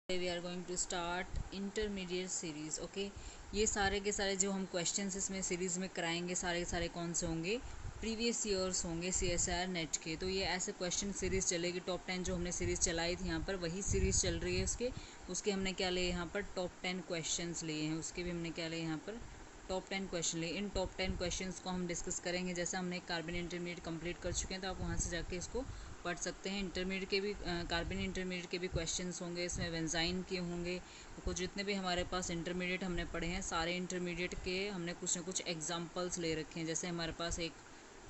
We are going to start intermediate series. Okay, ये सारे के सारे जो हम क्वेश्चंस इसमें सीरीज़ में कराएंगे सारे के सारे कौन से होंगे, प्रीवियस ईयर्स होंगे CSIR नेट के। तो ये ऐसे क्वेश्चन सीरीज़ चलेगी। टॉप 10 जो हमने सीरीज़ चलाई थी यहाँ पर वही सीरीज़ चल रही है। उसके हमने क्या लिए यहाँ पर, टॉप 10 क्वेश्चंस लिए हैं। उसके भी हमने क्या लिए यहाँ पर, टॉप 10 क्वेश्चन लिए। इन टॉप 10 क्वेश्चंस को हम डिस्कस करेंगे। जैसे हमने कार्बन इंटरमीडिएट कंप्लीट कर चुके हैं तो आप वहाँ से जाके इसको पढ़ सकते हैं। इंटरमीडिएट के भी कार्बन इंटरमीडिएट के भी क्वेश्चंस होंगे, इसमें बेंजाइन के होंगे। तो जितने भी हमारे पास इंटरमीडिएट हमने पढ़े हैं सारे इंटरमीडिएट के हमने कुछ ना कुछ एग्जांपल्स ले रखे हैं। जैसे हमारे पास एक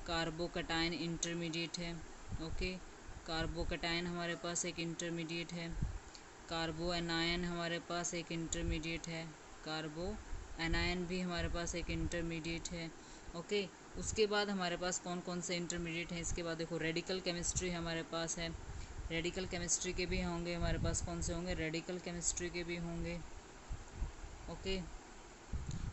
कार्बोकटायन इंटरमीडिएट है। ओके, कार्बोकटायन हमारे पास एक इंटरमीडिएट है। कार्बो एनायन हमारे पास एक इंटरमीडिएट है। कार्बो एनायन भी हमारे पास एक इंटरमीडिएट है। ओके, उसके बाद हमारे पास कौन कौन से इंटरमीडिएट हैं। इसके बाद देखो रेडिकल केमिस्ट्री हमारे पास है। रेडिकल केमिस्ट्री के भी होंगे हमारे पास। कौन से होंगे, रेडिकल केमिस्ट्री के भी होंगे। ओके,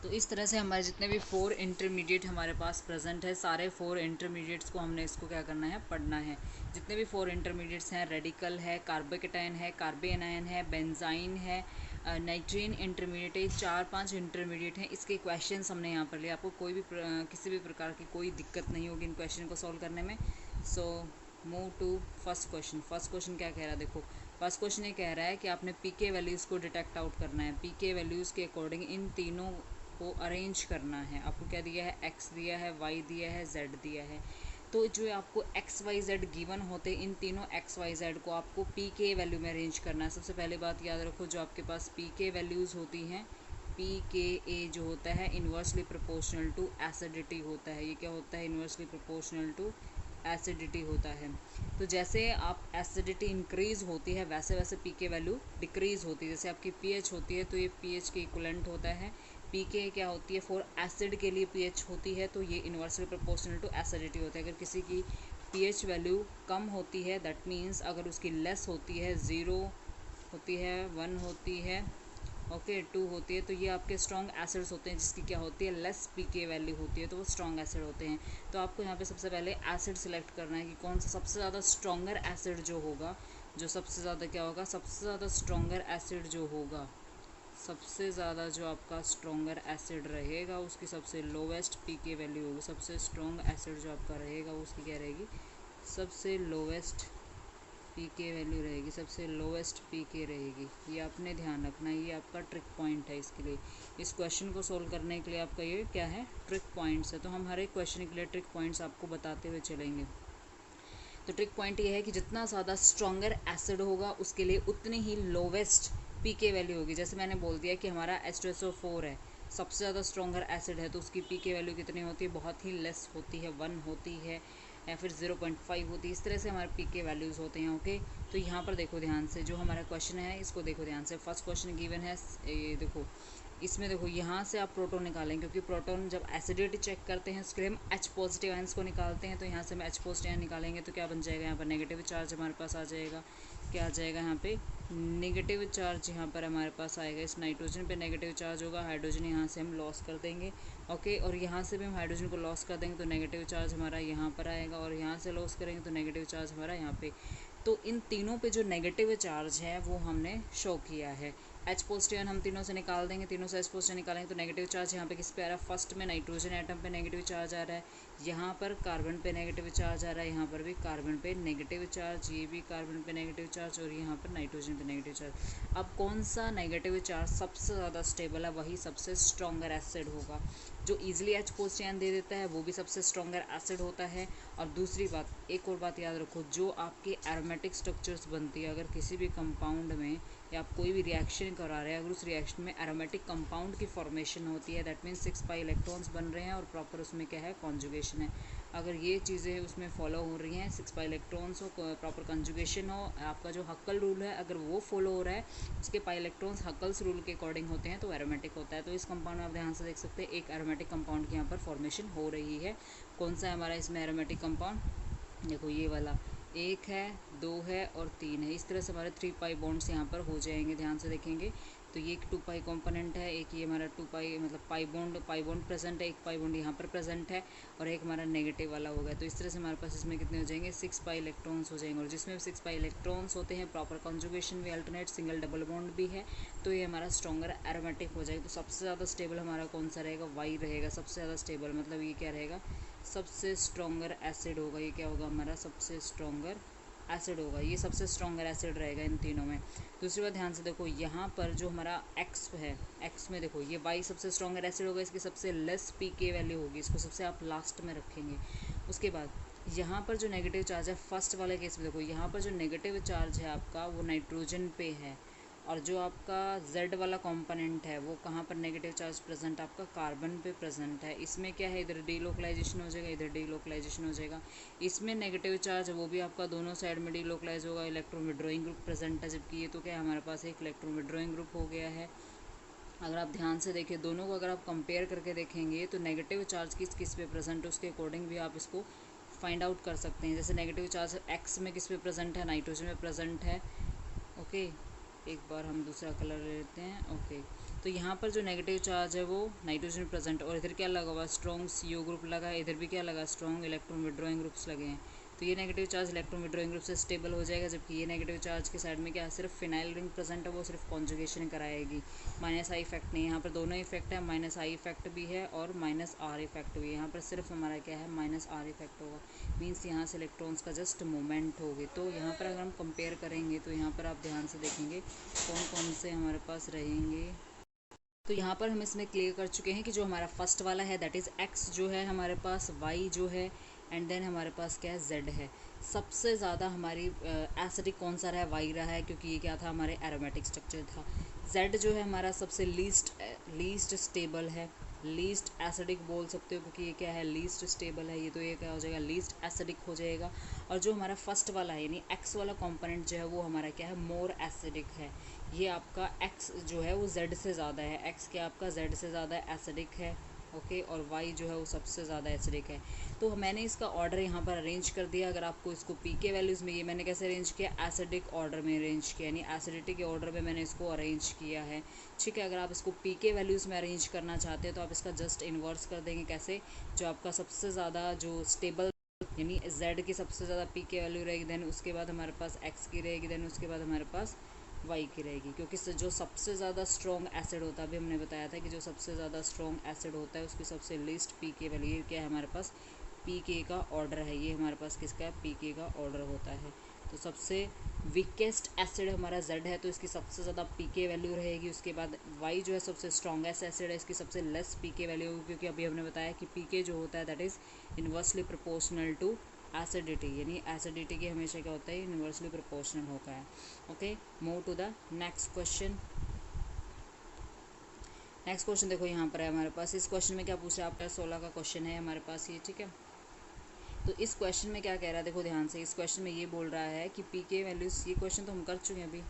तो इस तरह से हमारे जितने भी 4 इंटरमीडिएट हमारे पास प्रेजेंट है, सारे 4 इंटरमीडिएट्स को हमने इसको क्या करना है, पढ़ना है। जितने भी 4 इंटरमीडिएट्स हैं, रेडिकल है, कार्बोकेटायन है, कार्बोएनायन है, बेंजाइन है, नाइट्रीन इंटरमीडिएट है, 4-5 इंटरमीडिएट हैं। इसके क्वेश्चंस हमने यहाँ पर लिए। आपको कोई भी किसी भी प्रकार की कोई दिक्कत नहीं होगी इन क्वेश्चन को सॉल्व करने में। So move to first question. First question क्या कह रहा है, देखो फर्स्ट क्वेश्चन ये कह रहा है कि आपने पीके वैल्यूज़ को डिटेक्ट आउट करना है। पीके वैल्यूज़ के अकॉर्डिंग इन तीनों को अरेंज करना है। आपको क्या दिया है, x दिया है, y दिया है, z दिया है। तो जो आपको x y z गिवन होते, इन तीनों x y z को आपको पी के वैल्यू में अरेंज करना है। सबसे पहले बात याद रखो, जो आपके पास पी के वैल्यूज़ होती हैं, पी के ए जो होता है इन्वर्सली प्रोपोर्शनल टू एसिडिटी होता है। ये क्या होता है, इन्वर्सली प्रोपोर्शनल टू एसिडिटी होता है। तो जैसे आप एसिडिटी इंक्रीज़ होती है वैसे वैसे पी के वैल्यू डिक्रीज़ होती है। जैसे आपकी pH होती है तो ये pH के इक्वलेंट होता है। पीके क्या होती है, फॉर एसिड के लिए pH होती है तो ये इन्वर्सली प्रोपोर्शनल टू एसिडिटी होता है। अगर किसी की pH वैल्यू कम होती है दैट मीन्स अगर उसकी लेस होती है, 0 होती है, 1 होती है, ओके 2 होती है, तो ये आपके स्ट्रॉन्ग एसिड्स होते हैं जिसकी क्या होती है, लेस पीके वैल्यू होती है, तो वो स्ट्रॉन्ग एसिड होते हैं। तो आपको यहाँ पे सबसे पहले एसिड सिलेक्ट करना है कि कौन सा सबसे ज़्यादा स्ट्रॉन्गर एसिड जो होगा, जो सबसे ज़्यादा क्या होगा, सबसे ज़्यादा स्ट्रॉन्गर एसिड जो होगा, सबसे ज़्यादा जो आपका स्ट्रॉन्गर एसिड रहेगा उसकी सबसे लोवेस्ट पीके वैल्यू होगी। सबसे स्ट्रॉन्ग एसिड जो आपका रहेगा उसकी क्या रहेगी, सबसे लोवेस्ट पीके वैल्यू रहेगी, सबसे लोवेस्ट पीके रहेगी। ये आपने ध्यान रखना है, ये आपका ट्रिक पॉइंट है इसके लिए। इस क्वेश्चन को सोल्व करने के लिए आपका ये क्या है, ट्रिक पॉइंट्स है। तो हम हर एक क्वेश्चन के लिए ट्रिक पॉइंट्स आपको बताते हुए चलेंगे। तो ट्रिक पॉइंट ये है कि जितना ज़्यादा स्ट्रॉन्गर एसिड होगा उसके लिए उतनी ही लोवेस्ट पीके वैल्यू होगी। जैसे मैंने बोल दिया कि हमारा H2SO4 है, सबसे ज़्यादा स्ट्रॉन्गर एसिड है, तो उसकी पीके वैल्यू कितनी होती है, बहुत ही लेस होती है, 1 होती है या फिर 0.5 होती है। इस तरह से हमारे पीके वैल्यूज़ होते हैं। ओके, तो यहाँ पर देखो ध्यान से, जो हमारा क्वेश्चन है इसको देखो ध्यान से। फर्स्ट क्वेश्चन गिवन है, ये देखो इसमें देखो यहाँ से आप प्रोटॉन निकालें, क्योंकि प्रोटॉन जब एसिडिटी चेक करते हैं उसके लिए हम H पॉजिटिव आयंस को निकालते हैं। तो यहाँ से हम H पॉजिटिव आयन निकालेंगे तो क्या बन जाएगा, यहाँ पर नेगेटिव चार्ज हमारे पास आ जाएगा। क्या आ जाएगा, यहाँ पे नेगेटिव चार्ज यहाँ पर हमारे पास आएगा। इस नाइट्रोजन पे नेगेटिव चार्ज होगा, हाइड्रोजन यहाँ से हम लॉस कर देंगे। ओके, और यहाँ से भी हम हाइड्रोजन को लॉस कर देंगे तो नेगेटिव चार्ज हमारा यहाँ पर आएगा, और यहाँ से लॉस करेंगे तो नेगेटिव चार्ज हमारा यहाँ पे। तो इन तीनों पे जो नेगेटिव चार्ज है वो हमने शो किया है। H पॉजिटिव हम तीनों से निकाल देंगे, तीनों से H पॉजिटिव निकालेंगे तो नेगेटिव चार्ज यहाँ पे किस पे आ रहा है, फर्स्ट में नाइट्रोजन एटम पे नेगेटिव चार्ज आ रहा है, यहाँ पर कार्बन पे नेगेटिव चार्ज आ रहा है, यहाँ पर भी कार्बन पे नेगेटिव चार्ज, ये भी कार्बन पे नेगेटिव चार्ज, और यहाँ पर नाइट्रोजन पे नेगेटिव चार्ज। अब कौन सा नेगेटिव चार्ज सबसे ज़्यादा स्टेबल है, वही सबसे स्ट्रॉन्गर एसिड होगा। जो ईजिली H पॉजिटिव दे देता है वो भी सबसे स्ट्रॉन्गर एसिड होता है। और दूसरी बात, एक और बात याद रखो, जो आपकी एरोमेटिक स्ट्रक्चर्स बनती है, अगर किसी भी कंपाउंड में या आप कोई भी रिएक्शन करा रहे हैं, अगर उस रिएक्शन में एरोमेटिक कंपाउंड की फॉर्मेशन होती है दैट मीन्स 6 पाई इलेक्ट्रॉन्स बन रहे हैं और प्रॉपर उसमें क्या है, कॉन्जुगेशन है। अगर ये चीज़ें उसमें फॉलो हो रही हैं, 6 पाई इलेक्ट्रॉन्स हो, प्रॉपर कंजुगेशन हो, आपका जो हक्कल रूल है अगर वो फॉलो हो रहा है, उसके पाई इलेक्ट्रॉन्स हक्कल्स रूल के अकॉर्डिंग होते हैं, तो एरोमेटिक होता है। तो इस कंपाउंड में आप ध्यान से देख सकते हैं एक एरोमेटिक कंपाउंड की यहाँ पर फॉर्मेशन हो रही है। कौन सा है हमारा इसमें एरोमेटिक कंपाउंड, देखो ये वाला, 1 है, 2 है और 3 है। इस तरह से हमारे 3 पाई बॉन्ड्स यहाँ पर हो जाएंगे। ध्यान से देखेंगे तो ये एक 2 पाई कॉम्पोनेंट है, एक ये हमारा 2 पाई मतलब पाई बॉन्ड प्रेजेंट है, एक पाई बॉन्ड यहाँ पर प्रेजेंट है और एक हमारा नेगेटिव वाला हो गया। तो इस तरह से हमारे पास इसमें कितने हो जाएंगे 6 पाई इलेक्ट्रॉन्स हो जाएंगे। और जिसमें 6 पाई इलेक्ट्रॉन्स होते हैं, प्रॉपर कॉन्जुगेशन भी, अल्टरनेट सिंगल डबल बॉन्ड भी है, तो ये हमारा स्ट्रॉन्गर एरोमेटिक हो जाएगा। तो सबसे ज़्यादा स्टेबल हमारा कौन सा रहेगा, वाई रहेगा सबसे ज़्यादा स्टेबल। मतलब ये क्या रहेगा, सबसे स्ट्रॉन्गर एसिड होगा। ये क्या होगा हमारा सबसे स्ट्रॉन्गर एसिड होगा, ये सबसे स्ट्रॉन्गर एसिड रहेगा इन तीनों में। दूसरी बात ध्यान से देखो, यहाँ पर जो हमारा एक्स है, एक्स में देखो ये वाई सबसे स्ट्रॉन्गर एसिड होगा, इसकी सबसे लेस पीके वैल्यू होगी, इसको सबसे आप लास्ट में रखेंगे। उसके बाद यहाँ पर जो नेगेटिव चार्ज है फर्स्ट वाले केस में देखो, यहाँ पर जो नेगेटिव चार्ज है आपका वो नाइट्रोजन पे है, और जो आपका Z वाला कंपोनेंट है वो कहाँ पर नेगेटिव चार्ज प्रेजेंट, आपका कार्बन पे प्रेजेंट है। इसमें क्या है, इधर डीलोकलाइजेशन हो जाएगा, इधर डीलोकलाइजेशन हो जाएगा। इसमें नेगेटिव चार्ज वो भी आपका दोनों साइड में डीलोकलाइज होगा, इलेक्ट्रॉन विड्रॉइंग ग्रुप प्रेजेंट है, जबकि ये तो क्या है हमारे पास एक इलेक्ट्रॉन विड्रॉइंग ग्रुप हो गया है। अगर आप ध्यान से देखें दोनों को, अगर आप कंपेयर करके देखेंगे तो नेगेटिव चार्ज किस किस पे प्रेजेंट है उसके अकॉर्डिंग भी आप इसको फाइंड आउट कर सकते हैं। जैसे नेगेटिव चार्ज एक्स में किस पे प्रेजेंट है, नाइट्रोजन में प्रेजेंट है। ओके, एक बार हम दूसरा कलर ले लेते हैं। ओके, तो यहाँ पर जो नेगेटिव चार्ज है वो नाइट्रोजन प्रेजेंट, और इधर क्या लगा हुआ, स्ट्रॉन्ग CO ग्रुप लगा है, इधर भी क्या लगा, स्ट्रॉन्ग इलेक्ट्रॉन विड्रॉइंग ग्रुप्स लगे हैं। तो ये negative charge electron withdrawing group से स्टेबल हो जाएगा, जबकि ये नेगेटिव चार्ज के साइड में क्या सिर्फ फिनाइल रिंग प्रेजेंट है, वो सिर्फ कॉन्जुगेशन कराएगी। माइनस आई इफेक्ट नहीं, यहाँ पर दोनों इफेक्ट है, माइनस आई इफेक्ट भी है और माइनस आर इफेक्ट भी है। यहाँ पर सिर्फ हमारा क्या है, माइनस आर इफेक्ट होगा, मीन्स यहाँ से इलेक्ट्रॉन्स का जस्ट मूवमेंट होगी। तो यहाँ पर अगर हम कंपेयर करेंगे तो यहाँ पर आप ध्यान से देखेंगे कौन कौन से हमारे पास रहेंगे। तो यहाँ पर हम इसमें क्लियर कर चुके हैं कि जो हमारा फर्स्ट वाला है दैट इज़ एक्स जो है हमारे पास, वाई जो है, एंड देन हमारे पास क्या है जेड है। सबसे ज़्यादा हमारी एसिडिक कौन सा रहा है, वाई रहा है, क्योंकि ये क्या था हमारे एरोमेटिक स्ट्रक्चर था। जेड जो है हमारा सबसे लीस्ट स्टेबल है, लीस्ट एसिडिक बोल सकते हो, क्योंकि ये क्या है लीस्ट स्टेबल है, ये तो ये क्या हो जाएगा लीस्ट एसिडिक हो जाएगा। और जो हमारा फर्स्ट वाला है यानी एक्स वाला कंपोनेंट जो है वो हमारा क्या है, मोर एसिडिक है। ये आपका एक्स जो है वो जेड से ज़्यादा है, एक्स क्या आपका जेड से ज़्यादा एसिडिक है। ओके, और वाई जो है वो सबसे ज़्यादा एसिडिक है। तो मैंने इसका ऑर्डर यहाँ पर अरेंज कर दिया। अगर आपको इसको पीके वैल्यूज़ में, ये मैंने कैसे अरेंज किया, एसिडिक ऑर्डर में अरेंज किया, यानी एसिडिटी के ऑर्डर में मैंने इसको अरेंज किया है। ठीक है, अगर आप इसको पीके वैल्यूज़ में अरेंज करना चाहते हैं तो आप इसका जस्ट इन्वर्स कर देंगे। कैसे, जो आपका सबसे ज़्यादा जो स्टेबल यानी Z की सबसे ज़्यादा पीके वैल्यू रहेगी, देन उसके बाद हमारे पास X की रहेगी, देन उसके बाद हमारे पास वाई की रहेगी। क्योंकि जो सबसे ज़्यादा स्ट्रॉन्ग एसिड होता है, अभी हमने बताया था कि जो सबसे ज़्यादा स्ट्रॉन्ग एसिड होता है उसकी सबसे लीस्ट पीके वैल्यू क्या है हमारे पास, पीके का ऑर्डर है। ये हमारे पास किसका है, पीके का ऑर्डर होता है। तो सबसे वीकेस्ट एसिड हमारा जेड है, तो इसकी सबसे ज़्यादा पीके वैल्यू रहेगी। उसके बाद वाई जो है सबसे स्ट्रॉन्गेस्ट एसिड है, इसकी सबसे लेस पीके वैल्यू होगी, क्योंकि अभी हमने बताया कि पीके जो होता है that is inversely proportional to acidity, यानी एसिडिटी की हमेशा क्या होता है, यूनिवर्सली प्रोपोर्शनल होता है। Okay, move to the next question. Next question देखो यहाँ पर है हमारे पास। इस क्वेश्चन में क्या पूछ रहा है, आपका 16 का क्वेश्चन है हमारे पास ये। ठीक है, तो इस क्वेश्चन में क्या कह रहा है, देखो ध्यान से। इस क्वेश्चन में ये बोल रहा है कि पीके वैल्यूज़, ये क्वेश्चन तो हम कर चुके हैं अभी।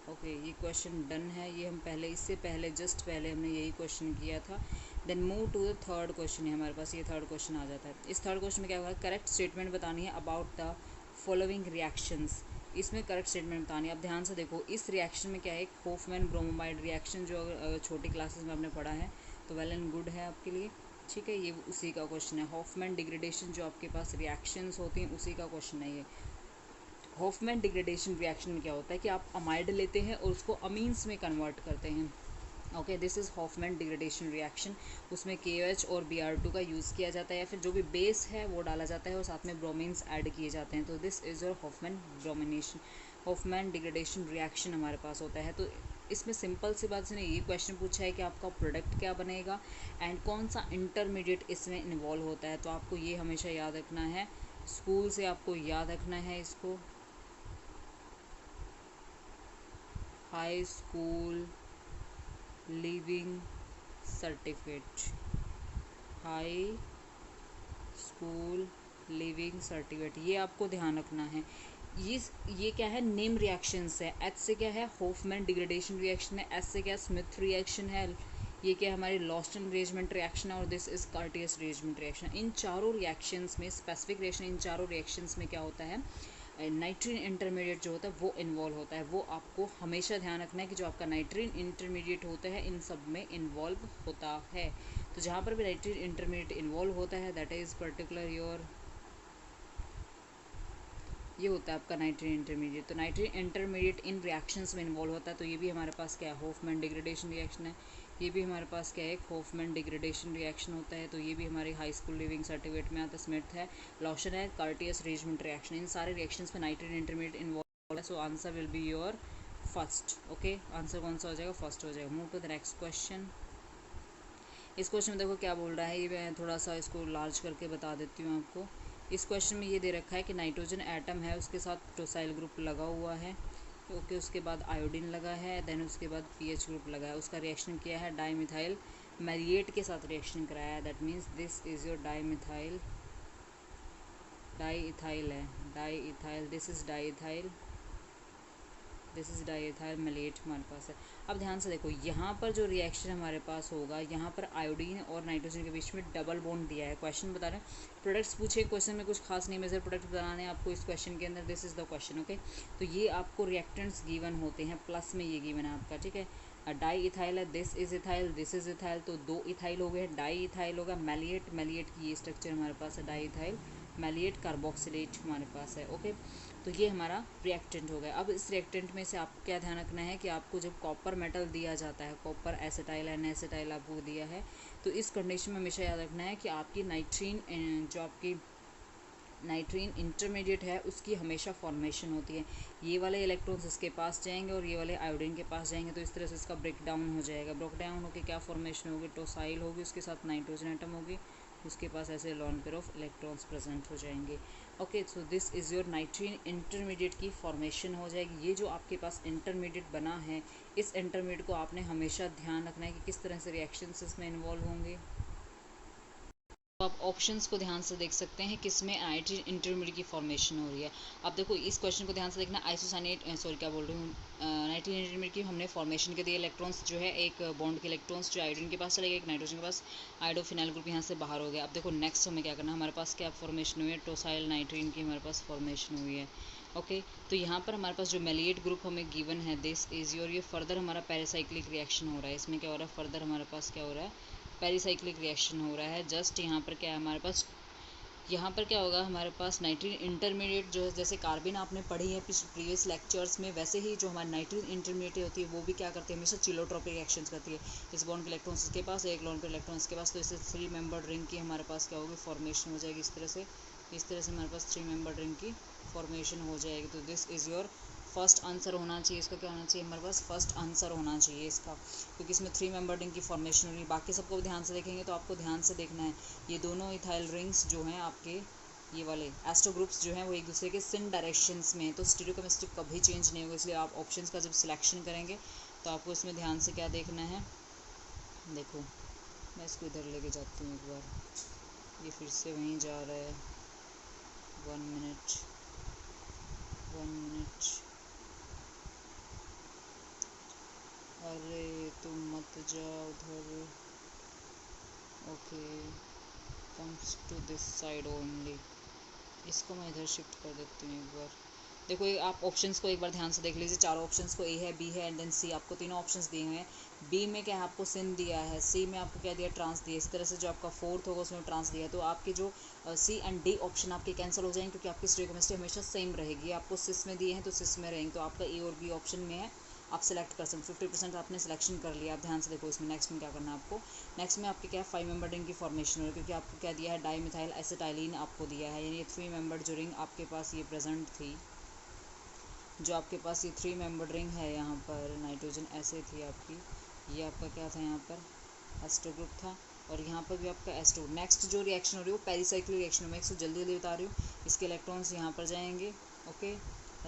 ओके, ये क्वेश्चन डन है, ये हम पहले, इससे पहले जस्ट पहले हमने यही क्वेश्चन किया था। Then move to the third question है हमारे पास, ये थर्ड क्वेश्चन आ जाता है। इस थर्ड क्वेश्चन में क्या होगा, करेक्ट स्टेटमेंट बतानी है अबाउट द फॉलोइंग रिएक्शंस। इसमें करेक्ट स्टेटमेंट बतानी है। आप ध्यान से देखो, इस रिएक्शन में क्या है, एक होफमैन ब्रोमोमाइड रिएक्शन, जो छोटी क्लासेस में आपने पढ़ा है तो वेल एंड गुड है आपके लिए। ठीक है, ये उसी का क्वेश्चन है। होफमैन डिग्रेडेशन जो आपके पास रिएक्शंस होती हैं उसी का क्वेश्चन है ये। होफमैन डिग्रेडेशन रिएक्शन में क्या होता है कि आप अमाइड लेते हैं और उसको अमीन्स में कन्वर्ट करते हैं। Okay, this is Hofmann degradation reaction. उसमें KOH और Br2 का यूज़ किया जाता है, या फिर जो भी बेस है वो डाला जाता है और साथ में ब्रोमीन्स ऐड किए जाते हैं। तो this is your Hofmann degradation reaction हमारे पास होता है। तो इसमें सिंपल सी बात से ने ये क्वेश्चन पूछा है कि आपका प्रोडक्ट क्या बनेगा एंड कौन सा इंटरमीडिएट इसमें इन्वॉल्व होता है। तो आपको ये हमेशा याद रखना है, स्कूल से आपको याद रखना है इसको। High school leaving certificate, high school leaving certificate, ये आपको ध्यान रखना है। ये क्या है, नेम रिएक्शंस है। H से क्या है, होफमैन डिग्रेडेशन रिएक्शन है। S से क्या, स्मिथ रिएक्शन है। ये क्या है, हमारी लॉस्टन रिएजमेंट रिएक्शन है, और दिस इज कार्टियस रिएजमेंट रिएक्शन। इन चारों रिएक्शंस में स्पेसिफिक रिएक्शन, इन चारों रिएक्शंस में क्या होता है, नाइट्रीन इंटरमीडिएट जो होता है वो इन्वॉल्व होता है। वो आपको हमेशा ध्यान रखना है कि जो आपका नाइट्रीन इंटरमीडिएट होता है इन सब में इन्वॉल्व होता है। तो जहाँ पर भी नाइट्रीन इंटरमीडिएट इन्वॉल्व होता है दैट इज़ पर्टिकुलर योर, ये होता है आपका नाइट्रीन इंटरमीडिएट। तो नाइट्रीन इंटरमीडिएट इन रिएक्शंस में इन्वॉल्व होता है। तो ये भी हमारे पास क्या है, होफमैन डिग्रेडेशन रिएक्शन है। ये भी हमारे पास क्या है, एक होफमैन डिग्रेडेशन रिएक्शन होता है। तो ये भी हमारे हाई स्कूल लिविंग सर्टिफिकेट में आता है। स्मिथ है, लॉशन है, कार्टियस रेजमेंट रिएक्शन, इन सारे रिएक्शंस में नाइट्रीन इंटरमीडिएट इन्वॉल्व है। So answer will be your first. Okay, answer कौन सा हो जाएगा, फर्स्ट हो जाएगा। Move to the next question. इस क्वेश्चन में देखो क्या बोल रहा है, ये मैं थोड़ा सा इसको लार्ज करके बता देती हूँ आपको। इस क्वेश्चन में ये दे रखा है कि नाइट्रोजन एटम है, उसके साथ टोसाइल ग्रुप लगा हुआ है। ओके, उसके बाद आयोडीन लगा है, देन उसके बाद पीएच ग्रुप लगा है। उसका रिएक्शन किया है डाईमिथाइल मैरिएट के साथ रिएक्शन कराया है। That means this is your dimethyl, diethyl है, diethyl, this is diethyl, this is diethyl malate हमारे पास है। अब ध्यान से देखो, यहाँ पर जो रिएक्शन हमारे पास होगा, यहाँ पर आयोडीन और नाइट्रोजन के बीच में डबल बॉन्ड दिया है। क्वेश्चन बता रहे हैं प्रोडक्ट्स पूछे, क्वेश्चन में कुछ खास नहीं, मेजर प्रोडक्ट बनाने हैं आपको इस क्वेश्चन के अंदर। This is the question. Okay, तो ये आपको रिएक्टेंट्स गिवन होते हैं, प्लस में ये गिवन है आपका, ठीक है। डाई इथाइल है, this is ethyl, this is ethyl, तो दो इथाइल हो गए, डाई इथाइल होगा। मैलिएट, मैलिएट की ये स्ट्रक्चर हमारे पास है, डाई इथाइल मैलिएट कार्बोक्सिलेट हमारे पास है। ओके, तो ये हमारा रिएक्टेंट हो गया। अब इस रिएक्टेंट में से आपको क्या ध्यान रखना है कि आपको जब कॉपर मेटल दिया जाता है, कॉपर एसिटाइल एन एसिटाइल आपको दिया है, तो इस कंडीशन में हमेशा याद रखना है कि आपकी नाइट्रीन, जो आपकी नाइट्रीन इंटरमीडिएट है, उसकी हमेशा फॉर्मेशन होती है। ये वाले इलेक्ट्रॉन्स इसके पास जाएंगे और ये वाले आयोडीन के पास जाएंगे, तो इस तरह से इसका ब्रेक डाउन हो जाएगा। ब्रेक डाउन होकर क्या फॉर्मेशन होगी, टोसाइल होगी, उसके साथ नाइट्रोजन एटम होगी, उसके पास ऐसे lone pair of electrons present हो जाएंगे। Okay, so this is your नाइट्रीन intermediate की फॉर्मेशन हो जाएगी। ये जो आपके पास इंटरमीडिएट बना है, इस इंटरमीडिएट को आपने हमेशा ध्यान रखना है कि किस तरह से रिएक्शंस इसमें इन्वॉल्व होंगे। तो आप ऑप्शंस को ध्यान से देख सकते हैं किसमें नाइट्रीन इंटरमीडिएट की फॉर्मेशन हो रही है। अब देखो इस क्वेश्चन को ध्यान से देखना, आइसोसाइनेट, सॉरी क्या बोल रही हूँ, नाइट्रीन इंटरमीडिएट की हमने फॉर्मेशन के दिए इलेक्ट्रॉन्स जो है, एक बॉन्ड के इलेक्ट्रॉन्स जो आयोडीन के पास चले गए, एक नाइट्रोजन के पास, आयोडोफिनाइल ग्रुप यहाँ से बाहर हो गया। अब देखो नेक्स्ट हमें क्या करना है, हमारे पास क्या फॉर्मेशन हुई है, टोसाइल नाइट्रीन की हमारे पास फॉर्मेशन हुई है। ओके, तो यहाँ पर हमारे पास जो मेलिएट ग्रुप हमें गिवन है, दिस इज योर, ये फर्दर हमारा पेरिसाइक्लिक रिएक्शन हो रहा है। इसमें क्या हो रहा है, फर्दर हमारे पास क्या हो रहा है, पेरिसाइक्लिक रिएक्शन हो रहा है। जस्ट यहाँ पर क्या है हमारे पास, यहाँ पर क्या होगा हमारे पास नाइट्रीन इंटरमीडिएट जो है, जैसे कार्बिन आपने पढ़ी है प्रीवियस लेक्चर्स में, वैसे ही जो हमारी नाइट्रीन इंटरमीडिएट होती है वो भी क्या करती है, हमेशा चिलोट्रोपिक रिएक्शंस करती है। इस बॉन्ड के इलेक्ट्रॉन्स के पास, एक लोन पे इलेक्ट्रॉन्स के पास, तो इससे 3 मेंबर्ड रिंग की हमारे पास क्या होगी, फॉर्मेशन हो जाएगी। इस तरह से हमारे पास 3 मेंबर्ड रिंग की फॉर्मेशन हो जाएगी। तो this is your first answer होना चाहिए। इसका क्या होना चाहिए, हमारे पास फर्स्ट आंसर होना चाहिए इसका, क्योंकि इसमें 3 मेंबर्ड रिंग की फॉर्मेशन हो रही है। बाकी सबको ध्यान से देखेंगे तो आपको ध्यान से देखना है, ये दोनों इथाइल रिंग्स जो हैं आपके, ये वाले एस्ट्रो ग्रुप्स जो हैं वो एक दूसरे के सिन डायरेक्शंस में, तो स्टीरियोकेमिस्ट्री कभी चेंज नहीं होगा। इसलिए आप ऑप्शंस का जब सिलेक्शन करेंगे तो आपको इसमें ध्यान से क्या देखना है, देखो मैं इसको इधर लेके जाती हूँ एक बार, ये फिर से वहीं जा रहा है। 1 मिनट, 1 मिनट, अरे तुम मत जाओ उधर। Okay, comes to this side only, इसको मैं इधर शिफ्ट कर देती हूँ एक बार। देखो ये आप ऑप्शंस को एक बार ध्यान से देख लीजिए, चारों ऑप्शंस को, ए है, बी है एंड देन सी, आपको तीनों ऑप्शंस दिए हुए हैं। बी में क्या है, आपको सिन दिया है, सी में आपको क्या दिया, ट्रांस दिया। इस तरह से जो आपका फोर्थ होगा उसमें ट्रांस दिया है। तो आपके जो सी एंड डी ऑप्शन आपके कैंसिल हो जाएंगे, क्योंकि आपकी स्टीरियोकेमिस्ट्री हमेशा सेम रहेगी। आपको सिस में दिए हैं तो सिस में रहेंगे, तो आपका ए और बी ऑप्शन में है, आप सेलेक्ट कर सकते। 50% आपने सिलेक्शन कर लिया। आप ध्यान से देखो इसमें नेक्स्ट में क्या करना है आपको। नेक्स्ट में आपके क्या है, 5 मेंबर रिंग की फॉर्मेशन हो रही है, क्योंकि आपको क्या दिया है, डाईमिथाइल एसिटाइलिन आपको दिया है, यानी 3 मेंबर जो रिंग आपके पास ये प्रेजेंट थी, जो आपके पास ये 3 मेंबर रिंग है, यहाँ पर नाइट्रोजन ऐसे थी आपकी, ये आपका क्या था, यहाँ पर एस्ट्रो ग्रुप था, और यहाँ पर भी आपका एस्ट्रो। नेक्स्ट जो रिएक्शन हो रही है वो पेरिसाइक्लिक रिएक्शन है। मैं इसको जल्दी जल्दी बता रही हूँ। इसके इलेक्ट्रॉन्स यहाँ पर जाएंगे, ओके,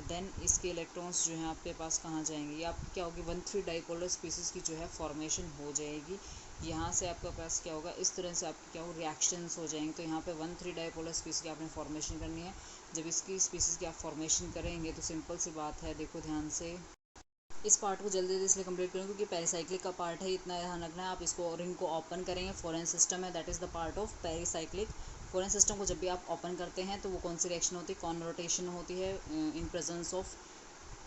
देन इसके इलेक्ट्रॉन्स जो हैं आपके पास कहाँ जाएंगे, ये आपकी क्या होगी, 1,3 डाइपोलर स्पीसीज़ की जो है फॉर्मेशन हो जाएगी। यहाँ से आपका पास क्या होगा, इस तरह से आपके क्या हो, रिएक्शंस हो जाएंगे। तो यहाँ पे 1,3 डाइपोलर स्पीसीज़ की आपने फॉर्मेशन करनी है। जब इसकी स्पीसीज़ की आप फॉर्मेशन करेंगे तो सिंपल सी बात है, देखो ध्यान से, इस पार्ट को जल्दी जल्दी इसलिए कंप्लीट करूँ क्योंकि पेरिसाइक्लिक का पार्ट है, इतना ध्यान रखना है। आप इसको रिंग को ओपन करेंगे, फॉरेन सिस्टम है, that is the part of pericyclic covalent system को जब भी आप ओपन करते हैं तो वो कौन सी रिएक्शन होती है, कॉन्वर्टेशन होती है in presence of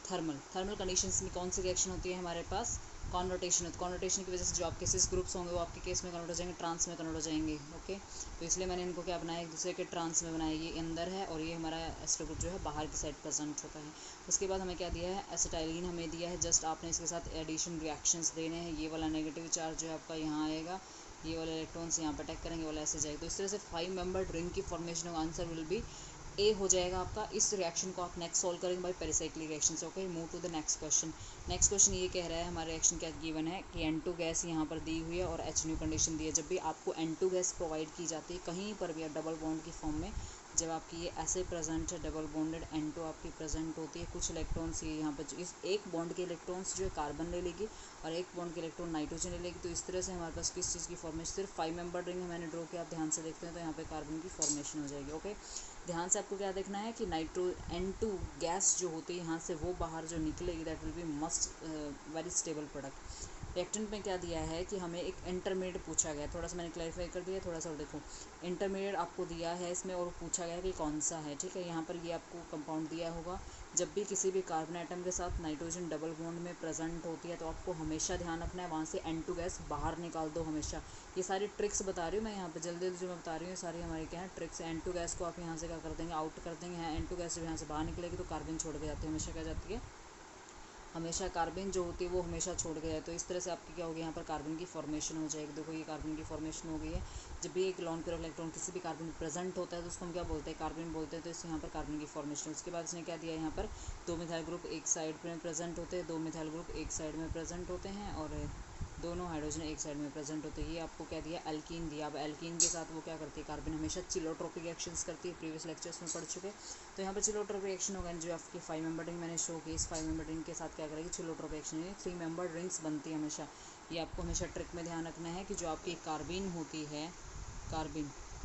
thermal conditions में कौन सी रिएक्शन होती है हमारे पास, कॉन्वर्टेशन होती है। कॉन्वर्टेशन की वजह से जो आपके सिस ग्रुप्स होंगे वो आपके केस में कन्वर्ट हो जाएंगे, ट्रांस में कन्वर्ट हो जाएंगे। ओके, तो इसलिए मैंने इनको क्या बनाया, एक दूसरे के ट्रांस में बनाया। ये अंदर है और ये हमारा एस्टर ग्रुप जो है बाहर की साइड प्रेजेंट होता है। उसके बाद हमें क्या दिया है, एसिटाइलिन हमें दिया है। जस्ट आपने इसके साथ एडिशन रिएक्शंस देने हैं। ये वाला नेगेटिव चार्ज जो है आपका यहाँ आएगा, ये वाले इलेक्ट्रॉन्स यहाँ पर अटैक करेंगे, वाला ऐसे जाएगा। तो इस तरह से 5 मेंबर रिंग की फॉर्मेशन का आंसर विल बी ए हो जाएगा आपका। इस रिएक्शन को आप नेक्स्ट सॉल्व करेंगे बाई पेरिसाइक्लिक रिएक्शन से। Okay, move to the next question. Next question ये कह रहा है हमारा रिएक्शन क्या गिवन है कि N2 गैस यहाँ पर दी हुई है और HNO कंडीशन दी है। जब भी आपको N2 गैस प्रोवाइड की जाती है कहीं पर भी डबल बॉन्ड की फॉर्म में, जब आपकी ये ऐसे प्रेजेंट है डबल बॉन्डेड N2 आपकी प्रेजेंट होती है, कुछ इलेक्ट्रॉन्स ये यहाँ पर इस एक बॉन्ड के इलेक्ट्रॉन्स जो है कार्बन ले लेगी और एक बॉन्ड के इलेक्ट्रॉन नाइट्रोजन ले लेगी। तो इस तरह से हमारे पास किस चीज़ की फॉर्मेशन, सिर्फ 5 मेंबर रिंग मैंने ड्रॉ किया, आप ध्यान से देखते हैं तो यहाँ पे कार्बन की फॉर्मेशन हो जाएगी। ओके, ध्यान से आपको क्या देखना है कि N2 गैस जो होती है यहाँ से वो बाहर जो निकलेगी that will be must very stable product. Reactant में क्या दिया है कि हमें एक इंटरमीडिएट पूछा गया, थोड़ा सा मैंने क्लैरिफाई कर दिया, थोड़ा सा और देखो। इंटरमीडिएट आपको दिया है इसमें और पूछा गया है कि कौन सा है। ठीक है, यहाँ पर ये आपको कंपाउंड दिया होगा। जब भी किसी भी कार्बन आइटम के साथ नाइट्रोजन डबल बॉन्ड में प्रेजेंट होती है तो आपको हमेशा ध्यान रखना है वहाँ से N2 गैस बाहर निकाल दो हमेशा। ये सारी ट्रिक्स बता रही हूँ मैं यहाँ पे, जल्दी जल्दी जो मैं बता रही हूँ सारी हमारी क्या है ट्रिक्स। N2 गैस को आप यहाँ से क्या कर देंगे, आउट कर देंगे। यहाँ N2 गैस जब यहाँ से बाहर निकलेगी तो कार्बन छोड़ के जाती है, हमेशा क्या जाती है, हमेशा कार्बन जो होती है वो हमेशा छोड़ के जाए। तो इस तरह से आपकी क्या होगी, यहाँ पर कार्बन की फॉर्मेशन हो जाएगी। देखो ये कार्बन की फॉर्मेशन हो गई है। जब भी एक लॉन पेयर इलेक्ट्रॉन किसी भी कार्बन में प्रेजेंट होता है तो उसको हम क्या बोलते हैं, कार्बन बोलते हैं। तो इससे यहाँ पर कार्बन की फॉर्मेशन। उसके बाद इसने क्या दिया, यहाँ पर 2 मिथाइल ग्रुप एक साइड में प्रेजेंट होते हैं, 2 मिथाइल ग्रुप एक साइड में प्रेजेंट होते हैं और दोनों हाइड्रोजन एक साइड में प्रेजेंट होते हैं। ये आपको क्या दिया, एल्कीन दिया। अब एल्कीन के साथ वो क्या करती है, कार्बन हमेशा चिलोट्रोपिक रिएक्शंस करती है, प्रीवियस लेक्चर्स में पढ़ चुके। तो यहाँ पर चिलोट्रोपिक रिएक्शन होगा जो आपकी 5 मेंबर रिंग मैंने शो की, इस 5 मेंबर रिंग के साथ क्या करेगी, चिलोट्रोपिक रिएक्शन। 3 मेंबर रिंग्स बनती है हमेशा। ये आपको हमेशा ट्रिक में ध्यान रखना है कि जो आपकी कार्बिन होती है,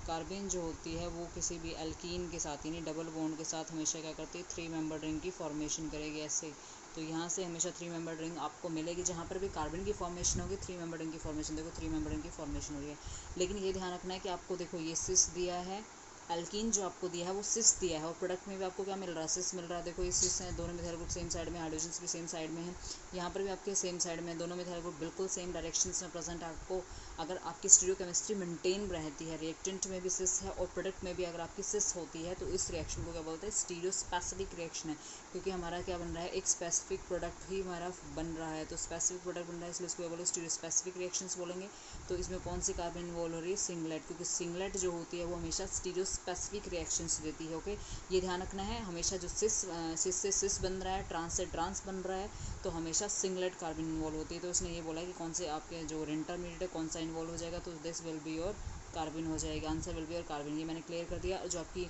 कार्बिन जो होती है वो किसी भी एल्कीन के साथ यानी डबल बॉन्ड के साथ हमेशा क्या करती है, 3 मेंबर रिंग की फॉर्मेशन करेगी ऐसे। तो यहाँ से हमेशा 3 मेंबर रिंग आपको मिलेगी। जहाँ पर भी कार्बन की फॉर्मेशन होगी 3 मेंबर रिंग की फॉर्मेशन। देखो 3 मेंबर रिंग की फॉर्मेशन हो रही है। लेकिन ये ध्यान रखना है कि आपको देखो ये सिस दिया है, एल्कीन जो आपको दिया है वो सिस दिया है और प्रोडक्ट में भी आपको क्या मिल रहा है, सिस मिल रहा है। देखो ये सिस है, दोनों मिथाइल ग्रुप सेम साइड में, हाइड्रोजन भी सेम साइड में है। यहाँ पर भी आपके सेम साइड में दोनों मिथाइल ग्रुप बिल्कुल सेम डायरेक्शंस में प्रेजेंट है। आपको अगर आपकी स्टीरियोकेमिस्ट्री मेंटेन रहती है, रिएक्टेंट में भी सिस है और प्रोडक्ट में भी अगर आपकी सिस होती है तो इस रिएक्शन को क्या बोलते हैं, स्टीरियो स्पेसिफिक रिएक्शन है। क्योंकि हमारा क्या बन रहा है, एक स्पेसिफिक प्रोडक्ट ही हमारा बन रहा है। तो स्पेसिफिक प्रोडक्ट बन रहा है इसलिए इसको बोलो स्टीरियो स्पेसिफिक रिएक्शंस बोलेंगे। तो इसमें कौन सी कार्बन इन्वॉल्व हो रही है, सिंगलेट, क्योंकि सिंगलेट जो होती है वो हमेशा स्टीरियो स्पेसिफिक रिएक्शंस देती है। ओके, ये ध्यान रखना है। हमेशा जो सिस से सिस बन रहा है, ट्रांस से ट्रांस बन रहा है, तो हमेशा सिंगलेट कार्बन इन्वॉल्व होती है। तो इसने ये बोला कि कौन से आपके जो इंटरमीडिएट है कौन सा इन्वॉल्व हो जाएगा, तो this will be your carbon हो जाएगा। Answer will be your carbon. ये मैंने क्लियर कर दिया। जो आपकी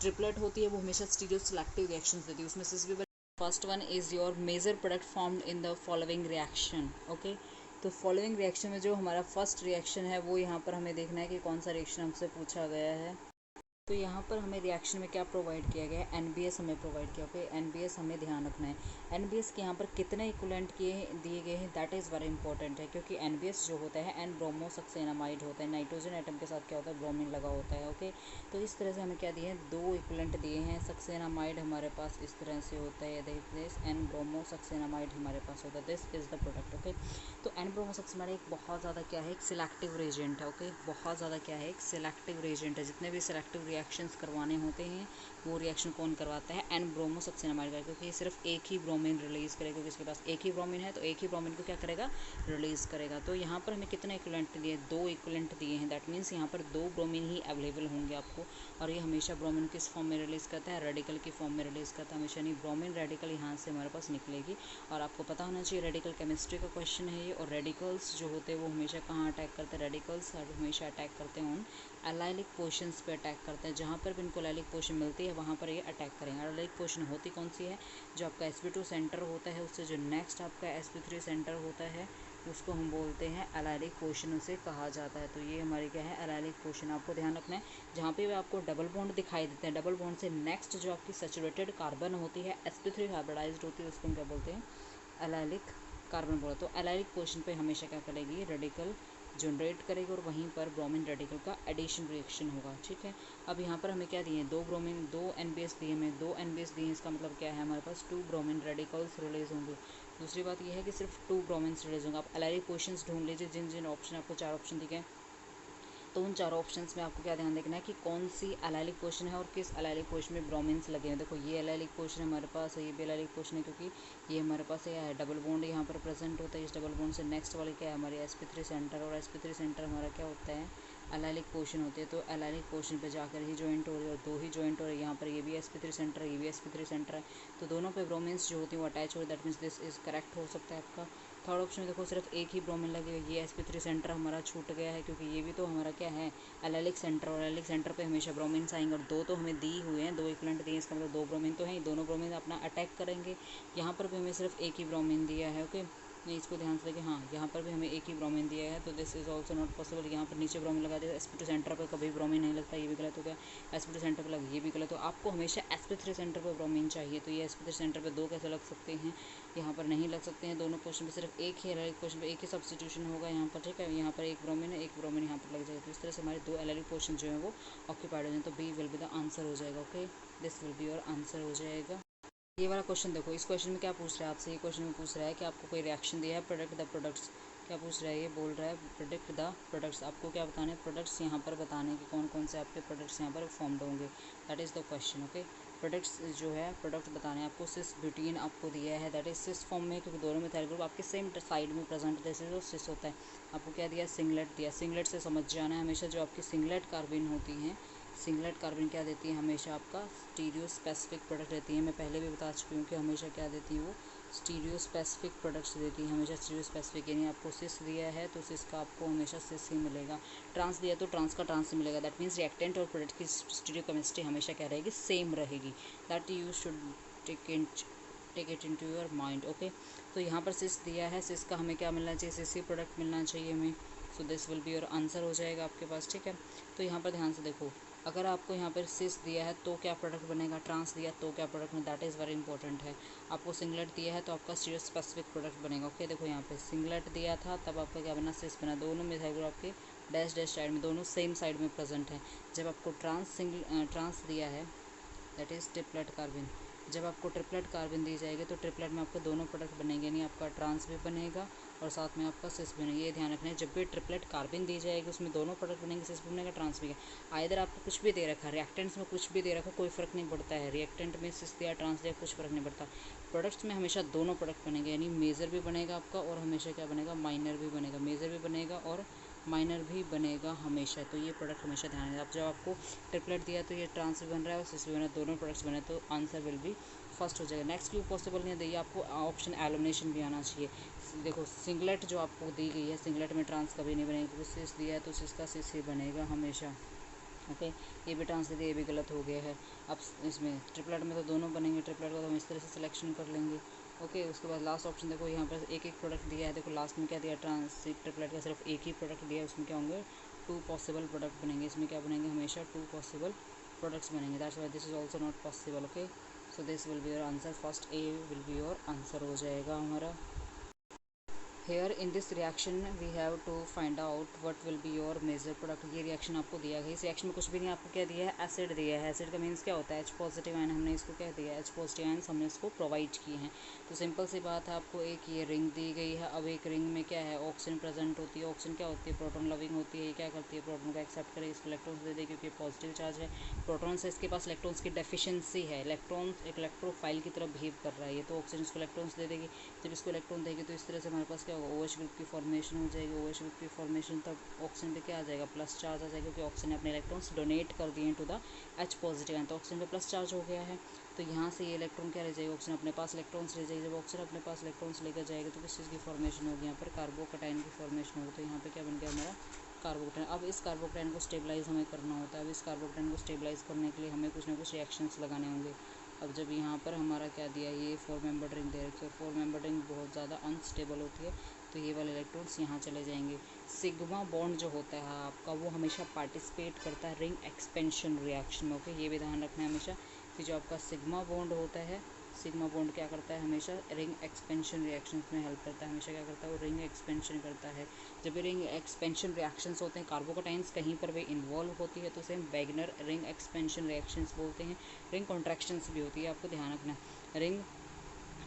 ट्रिपलेट होती है वो हमेशा स्टीरियो सिलेक्टिव रिएक्शंस देती है, उसमें सिस भी। First one is your major product formed in the following reaction. Okay, तो फॉलोइंग रिएक्शन में जो हमारा फर्स्ट रिएक्शन है वो यहाँ पर हमें देखना है कि कौन सा रिएक्शन हमसे पूछा गया है। तो यहाँ पर हमें रिएक्शन में क्या प्रोवाइड किया गया है, NBS हमें प्रोवाइड किया। ओके, NBS हमें ध्यान रखना है। NBS के यहाँ पर कितने इक्विवेलेंट दिए गए हैं, दैट इज़ वेरी इंपॉर्टेंट है। क्योंकि NBS जो होता है एन ब्रोमोसक्सेनामाइड होता है, नाइट्रोजन एटम के साथ क्या होता है, ब्रोमीन लगा होता है। ओके, तो इस तरह से हमें क्या दिए हैं, 2 इक्विवेलेंट दिए हैं। सक्सेनामाइड हमारे पास इस तरह से होता है, दिस एन ब्रोमोसक्सेनामाइड हमारे पास होता है, this is the product. Okay, तो एन ब्रोमोसक्सेनामाइड एक बहुत ज़्यादा क्या है, एक सिलेक्टिव रेजेंट है। ओके, बहुत ज़्यादा क्या है, एक सिलेक्टिव रेजेंट है। जितने भी सिलेक्टिव रिएक्शंस करवाने होते हैं वो रिएक्शन कौन करवाता है, एन ब्रोमोसक्सेनामाइड का। क्योंकि ये सिर्फ एक ही ब्रोमीन रिलीज़ करेगा, क्योंकि इसके पास एक ही ब्रोमीन है तो एक ही ब्रोमीन को क्या करेगा, रिलीज़ करेगा। तो यहाँ पर हमें कितने इक्विवेलेंट दिए, 2 इक्विवेलेंट दिए हैं। दैट मीन्स यहाँ पर 2 ब्रोमीन ही अवेलेबल होंगे आपको। और ये हमेशा ब्रोमीन किस फॉर्म में रिलीज़ करता है, रेडिकल की फॉर्म में रिलीज़ करता है हमेशा। नहीं, ब्रोमीन रेडिकल यहाँ से हमारे पास निकलेगी। और आपको पता होना चाहिए रेडिकल केमिस्ट्री का क्वेश्चन है ये। और रेडिकल्स जो होते हैं वो हमेशा कहाँ अटैक करते हैं, रेडिकल्स हमेशा अटैक करते हैं उन एलाइलिक पोर्शंस पे अटैक करते हैं। जहाँ पर भी इनको एलाइलिक पोर्शन मिलती है वहाँ पर ये अटैक करेंगे। एलाइलिक पोर्शन होती कौन सी है, जो आपका sp2 सेंटर होता है उससे जो नेक्स्ट आपका sp3 सेंटर होता है उसको हम बोलते हैं एलाइलिक पोर्शन, उसे कहा जाता है। तो ये हमारी क्या है, एलाइलिक पोर्शन। आपको ध्यान रखना है जहाँ पे आपको डबल बॉन्ड दिखाई देते हैं, डबल बॉन्ड से नेक्स्ट जो आपकी सैचुरेटेड कार्बन होती है, sp3 हाइब्रिडाइज्ड होती है, उसको हम क्या बोलते हैं, एलाइलिक कार्बन बोला। तो एलाइलिक पोर्शन पे हमेशा क्या करेगी, रेडिकल जनरेट करेगा और वहीं पर ब्रोमीन रेडिकल का एडिशन रिएक्शन होगा। ठीक है, अब यहाँ पर हमें क्या दिए हैं, दो NBS दिए, हमें 2 NBS दिए हैं, इसका मतलब क्या है, हमारे पास 2 ब्रोमीन रेडिकल्स रिलीज होंगे। दूसरी बात यह है कि सिर्फ 2 ब्रोमीन रिलीज होंगे। आप एलाइलिक पोजीशंस ढूंढ लीजिए, जिन जिन ऑप्शन, आपको 4 ऑप्शन दिखे हैं, तो उन चारों ऑप्शंस में आपको क्या ध्यान देखना है कि कौन सी एलाइलिक पोजीशन है और किस एलाइलिक पोजीशन में ब्रोमीन्स लगे हैं। देखो ये एलाइलिक पोजीशन है हमारे पास, ये भी एलाइलिक पोजीशन है, क्योंकि ये हमारे पास क्या है, डबल बॉन्ड यहाँ पर प्रेजेंट होता है। इस डबल बॉन्ड से नेक्स्ट वाले क्या है, हमारी sp3 सेंटर, और sp3 सेंटर हमारा क्या होता है, एलाइलिक पोजीशन होती है। तो एलाइलिक पोजीशन पे जाकर ही ज्वाइंट हो रही है, और 2 ही ज्वाइंट हो रही है। यहाँ पर ये भी sp3 सेंटर है, ये भी sp3 सेंटर है, तो दोनों पे ब्रोमीन्स जो होती हैं वो अटैच हो रही है। That means this is correct हो सकता है आपका। थर्ड ऑप्शन में देखो सिर्फ एक ही ब्रोमीन लगे, ये sp3 सेंटर हमारा छूट गया है, क्योंकि ये भी तो हमारा क्या है, एलाइलिक सेंटर, और एलाइलिक सेंटर पे हमेशा ब्रोमीन्स आएंगे, और 2 तो हमें दी हुए हैं, 2 इक्विवेलेंट दिए, इसका मतलब 2 ब्रोमीन तो हैं, दोनों ब्रोमीन अपना अटैक करेंगे। यहाँ पर भी हमें सिर्फ एक ही ब्रोमीन दिया है। ओके, नहीं इसको ध्यान से देखिए, हाँ यहाँ पर भी हमें एक ही ब्रोमीन दिया है, तो this is also not possible. यहाँ पर नीचे ब्रोमीन लगा दिया, sp2 सेंटर पर कभी ब्रोमीन नहीं लगता, ये भी गलत हो गया। sp2 सेंटर पर लगा, ये भी गलत हो। आपको हमेशा sp3 सेंटर पर ब्रोमीन चाहिए, तो ये sp3 सेंटर पर 2 कैसे लग सकते हैं, यहाँ पर नहीं लग सकते हैं। दोनों क्वेश्चन पे सिर्फ एक ही एलाइलिक क्वेश्चन पे एक ही सब्स्टिट्यूशन होगा यहाँ पर। ठीक है, यहाँ पर एक ब्रोमीन है, एक ब्रोमीन यहाँ पर लग जाएगा, तो इस तरह से हमारे 2 एलाइलिक क्वेश्चन जो है वो ऑक्यूपाइड हो जाए, तो B will be the answer हो जाएगा। Okay, this will be your answer हो जाएगा। ये वाला क्वेश्चन देखो, इस क्वेश्चन में क्या पूछ रहा है आपसे, ये क्वेश्चन में पूछ रहा है कि आपको कोई रिएक्शन दिया है, प्रोडक्ट द प्रोडक्ट्स, क्या पूछ रहा है, ये बोल रहा है प्रोडक्ट द प्रोडक्ट्स, आपको क्या बताना है, प्रोडक्ट्स यहाँ पर बताने कि कौन कौन से आपके प्रोडक्ट्स यहाँ पर फॉर्म्ड होंगे। That is the question. Okay, products जो है प्रोडक्ट बताने हैं आपको। सिस ब्यूटीन आपको दिया है, दैट इज सिस फॉर्म में, क्योंकि दोनों मिथाइल ग्रुप आपके सेम साइड में प्रेजेंट, जैसे जो सिस होता है। आपको क्या दिया, सिंगलेट दिया। सिंगलेट से समझ जाना है हमेशा, जो आपकी सिंगलेट कार्बिन होती हैं, सिंगलेट कार्बन क्या देती है, हमेशा आपका स्टीरियो स्पेसिफिक प्रोडक्ट देती है। मैं पहले भी बता चुकी हूँ कि हमेशा क्या देती है, वो स्टीरियो स्पेसिफिक प्रोडक्ट्स देती है हमेशा। स्टीरियो स्पेसिफिक यानी आपको सिस दिया है तो सिस का आपको हमेशा सिस ही मिलेगा, ट्रांस दिया तो ट्रांस का ट्रांस ही मिलेगा। दैट मीन्स रिएक्टेंट और प्रोडक्ट की स्टीरियो केमिस्ट्री हमेशा क्या रहेगी, सेम रहेगी। That you should take it into your mind. Okay, तो यहाँ पर सिस दिया है, सिस का हमें क्या मिलना चाहिए, सिस ही प्रोडक्ट मिलना चाहिए हमें। सो this will be your answer हो जाएगा आपके पास। ठीक है, तो यहाँ पर ध्यान से देखो, अगर आपको यहाँ पर सिस दिया है तो क्या प्रोडक्ट बनेगा, ट्रांस दिया तो क्या प्रोडक्ट में, दैट इज़ वेरी इंपॉर्टेंट है। आपको सिंगलेट दिया है तो आपका स्टीरियो स्पेसिफिक प्रोडक्ट बनेगा। ओके, देखो यहाँ पे सिंगलेट दिया था तब आपका क्या बना, सिस बना। दोनों मिथाइल ग्रुप आपके डैश डैश साइड में, दोनों सेम साइड में प्रेजेंट है। जब आपको ट्रांस दिया है, दैट इज़ ट्रिपलेट कार्बन, जब आपको ट्रिपलेट कार्बन दी जाएगी तो ट्रिपलेट में आपको दोनों प्रोडक्ट बनेंगे, यानी आपका ट्रांस भी बनेगा और साथ में आपका सिस भी बनेगा। ये ध्यान रखना है, जब भी ट्रिपलेट कार्बन दी जाएगी उसमें दोनों प्रोडक्ट बनेंगे, सिस भी बनेगा, ट्रांस भी बनेगा। आइदर आपको कुछ भी दे रखा है, रिएक्टेंट्स में कुछ भी दे रखा, कोई फ़र्क नहीं पड़ता है, रिएक्टेंट में सिस दिया ट्रांस दिया कुछ फ़र्क नहीं पड़ता। प्रोडक्ट्स में हमेशा दोनों प्रोडक्ट बनेंगे, यानी मेजर भी बनेगा आपका और हमेशा क्या बनेगा, माइनर भी बनेगा। मेजर भी बनेगा और माइनर भी बनेगा हमेशा, तो ये प्रोडक्ट हमेशा ध्यान रखना। अब जब आपको ट्रिपलेट दिया तो ये ट्रांस भी बन रहा है और सिस भी बन रहा है, दोनों प्रोडक्ट्स बने, तो आंसर विल बी फर्स्ट हो जाएगा। नेक्स्ट क्यों पॉसिबल नहीं है, आपको ऑप्शन एलिमिनेशन भी आना चाहिए। देखो सिंगलेट जो आपको दी गई है, सिंगलेट में ट्रांस कभी नहीं बनेगा, क्योंकि सिस दिया है तो सिस का सिस ही बनेगा हमेशा। ओके, ये भी ट्रांस दे दिया, ये भी गलत हो गया है। अब इसमें ट्रिपलेट में तो दोनों बनेंगे, ट्रिपलेट का तो हम इस तरह से सिलेक्शन कर लेंगे। ओके, उसके बाद लास्ट ऑप्शन देखो, यहाँ पर एक एक प्रोडक्ट दिया है। देखो लास्ट में क्या दिया, ट्रांस ट्रिपलेट का सिर्फ एक ही प्रोडक्ट दिया है, उसमें क्या होंगे, 2 पॉसिबल प्रोडक्ट बनेंगे। इसमें क्या बनेंगे, हमेशा 2 पॉसिबल प्रोडक्ट्स बनेंगे। That's why this is also not possible. Okay, so this will be your answer, first A will be your answer हो जाएगा हमारा। Here in this reaction we have to find out what will be your major product. ये reaction आपको दिया गया, इस reaction में कुछ भी नहीं, आपको क्या दिया है, एसिड दिया है। एसिड का मीन्स क्या होता है, H पॉजिटिव आयन, हमने इसको क्या दिया है, H पॉजिटिव आयन हमने इसको प्रोवाइड किए हैं। तो सिंपल सी बात है, आपको एक ये रिंग दी गई है। अब एक रिंग में क्या है, ऑक्सीजन प्रेजेंट होती है। ऑक्सीजन क्या होती है, प्रोटॉन लविंग होती है। ये क्या करती है, प्रोटॉन को एक्सेप्ट करेगी, इसको इलेक्ट्रॉन्स दे देगी, क्योंकि पॉजिटिव चार्ज है। प्रोटॉन से इसके पास इलेक्ट्रॉन्स की डेफिशिएंसी है, इलेक्ट्रॉन एक इलेक्ट्रोफाइल की तरफ बिहेव कर रहा है ये, तो ऑक्सीजन इसको इलेक्ट्रॉन्स दे देगी। जब इसको इलेक्ट्रॉन देगी तो इस तरह से हमारे पास क्या होगा, OH ग्रुप की फॉर्मेशन हो जाएगी। OH ग्रुप की फॉर्मेशन, तब ऑक्सीजन पे क्या आ जाएगा, प्लस चार्ज आ जाएगा, क्योंकि ऑक्सीजन ने अपने इलेक्ट्रॉन्स डोनेट कर दिए to the H positive ion, तो ऑक्सीजन पे प्लस चार्ज हो गया है। तो यहाँ से ये इलेक्ट्रॉन क्या रह जाएगा, ऑक्सीजन अपने पास इलेक्ट्रॉन्स ले जाएगी। जब ऑक्सीजन अपने पास इलेक्ट्रॉन्स लेकर जाएगा तो किस चीज़ की फॉर्मेशन होगी, यहाँ पर कार्बोकटाइन की फॉर्मेशन होगी। तो यहाँ पे क्या बन गया हमारा, कार्बोकटाइन। अब इस कार्बोकटाइन को स्टेबलाइज हमें करना होता है। अब इस कार्बोकटाइन को स्टेबलाइज करने के लिए हमें कुछ ना कुछ रिएक्शंस लगाने होंगे। अब जब यहाँ पर हमारा क्या दिया, ये 4 मेंबर रिंग दे रखी है, 4 मेंबर रिंग बहुत ज़्यादा अनस्टेबल होती है, तो ये वाले इलेक्ट्रॉन्स यहाँ चले जाएंगे। सिग्मा बॉन्ड जो होता है आपका, वो हमेशा पार्टिसिपेट करता है रिंग एक्सपेंशन रिएक्शन में। ओके, ये भी ध्यान रखना है हमेशा कि जो आपका सिग्मा बॉन्ड होता है सिग्मा बॉन्ड क्या करता है, हमेशा रिंग एक्सपेंशन रिएक्शंस में हेल्प करता है, हमेशा क्या करता है वो रिंग एक्सपेंशन करता है। जब भी रिंग एक्सपेंशन रिएक्शंस होते हैं, कार्बोकेटाइंस कहीं पर भी इन्वॉल्व होती है तो उसे हम वैगनर रिंग एक्सपेंशन रिएक्शंस बोलते हैं। रिंग कॉन्ट्रैक्शंस भी होती है, आपको ध्यान रखना। रिंग